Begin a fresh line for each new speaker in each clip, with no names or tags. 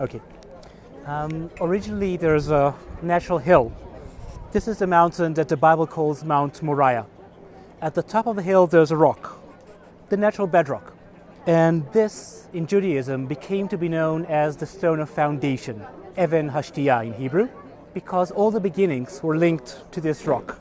Okay. Originally, there's a natural hill. This is the mountain that the Bible calls Mount Moriah. At the top of the hill, there's a rock, the natural bedrock. And this, in Judaism, became to be known as the stone of foundation, Even Hashtiyah in Hebrew, because all the beginnings were linked to this rock.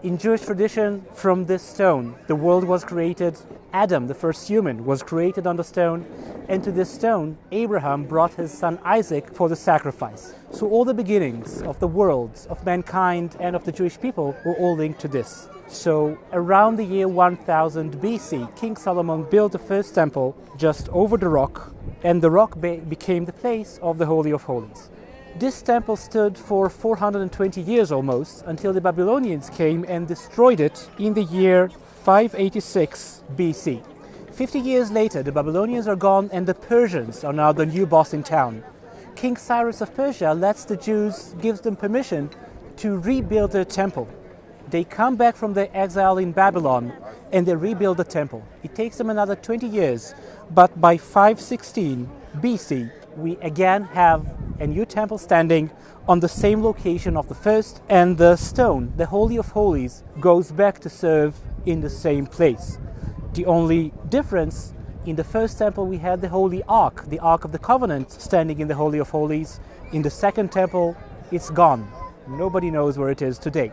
In Jewish tradition, from this stone, the world was created. Adam, the first human, was created on the stone, and to this stone, Abraham brought his son Isaac for the sacrifice. So all the beginnings of the world, of mankind, and of the Jewish people were all linked to this. So around the year 1000 BC, King Solomon built the first temple just over the rock, and the rock became the place of the Holy of Holies. This temple stood for 420 years almost, until the Babylonians came and destroyed it in the year 586 BC. 50 years later, the Babylonians are gone and the Persians are now the new boss in town. King Cyrus of Persia lets the Jews, gives them permission to rebuild their temple. They come back from their exile in Babylon and they rebuild the temple. It takes them another 20 years, but by 516 BC, we again have a new temple standing on the same location of the first, and the stone, the Holy of Holies, goes back to serve in the same place. The only difference, in the first temple we had the Holy Ark, the Ark of the Covenant, standing in the Holy of Holies. In the second temple, it's gone. Nobody knows where it is today.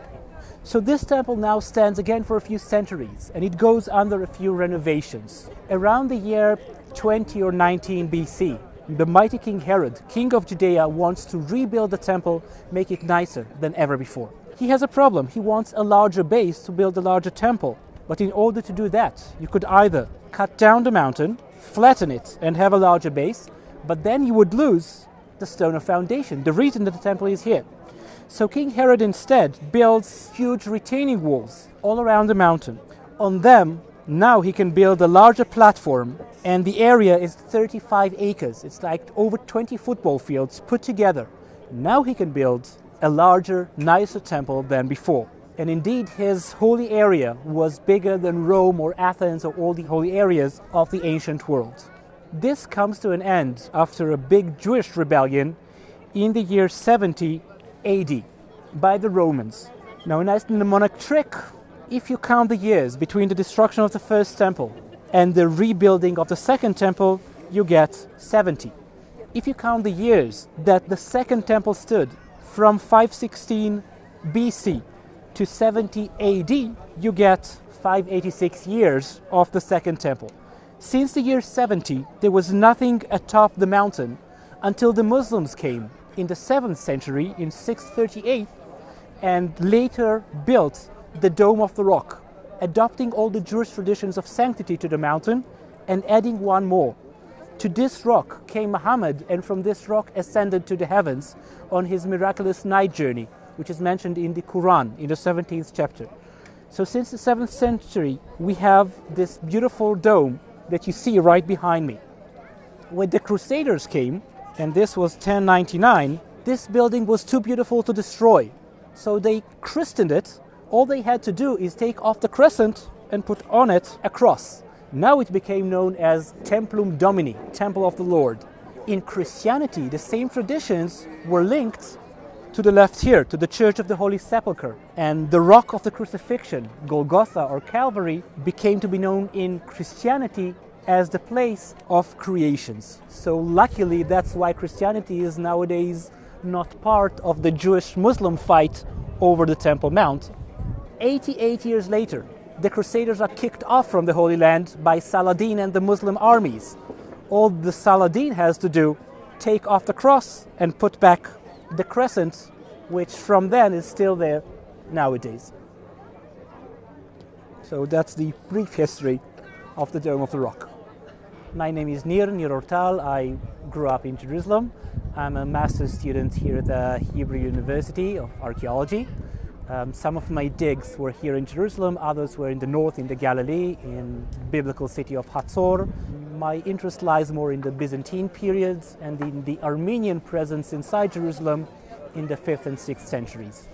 So this temple now stands again for a few centuries, and it goes under a few renovations. Around the year 20 or 19 BC, the mighty King Herod, king of Judea, wants to rebuild the temple, make it nicer than ever before. He has a problem. He wants a larger base to build a larger temple. But in order to do that, you could either cut down the mountain, flatten it, and have a larger base, but then you would lose the stone of foundation, the reason that the temple is here. So King Herod instead builds huge retaining walls all around the mountain. On them, now he can build a larger platform, and the area is 35 acres. It's like over 20 football fields put together. Now he can build a larger, nicer temple than before. And indeed, his holy area was bigger than Rome or Athens or all the holy areas of the ancient world. This comes to an end after a big Jewish rebellion in the year 70 AD by the Romans. Now, a nice mnemonic trick: if you count the years between the destruction of the first temple and the rebuilding of the second temple, you get 70. If you count the years that the second temple stood from 516 BC to 70 AD, you get 586 years of the second temple. Since the year 70, there was nothing atop the mountain until the Muslims came in the 7th century, in 638, and later built the Dome of the Rock, adopting all the Jewish traditions of sanctity to the mountain and adding one more. To this rock came Muhammad, and from this rock ascended to the heavens on his miraculous night journey, which is mentioned in the Quran, in the 17th chapter. So since the 7th century, we have this beautiful dome that you see right behind me. When the Crusaders came, and this was 1099, this building was too beautiful to destroy. So they christened it. All they had to do is take off the crescent and put on it a cross. Now it became known as Templum Domini, Temple of the Lord. In Christianity, the same traditions were linked to the left here, to the Church of the Holy Sepulchre. And the rock of the crucifixion, Golgotha or Calvary, became to be known in Christianity as the place of creations. So luckily, that's why Christianity is nowadays not part of the Jewish-Muslim fight over the Temple Mount. 88 years later, the Crusaders are kicked off from the Holy Land by Saladin and the Muslim armies. All the Saladin has to do, take off the cross and put back the crescent, which from then is still there nowadays. So that's the brief history of the Dome of the Rock. My name is Nir Ortal. I grew up in Jerusalem. I'm a master's student here at the Hebrew University of Archaeology. Some of my digs were here in Jerusalem, others were in the north, in the Galilee, in the biblical city of Hatzor. My interest lies more in the Byzantine periods and in the Armenian presence inside Jerusalem in the 5th and 6th centuries.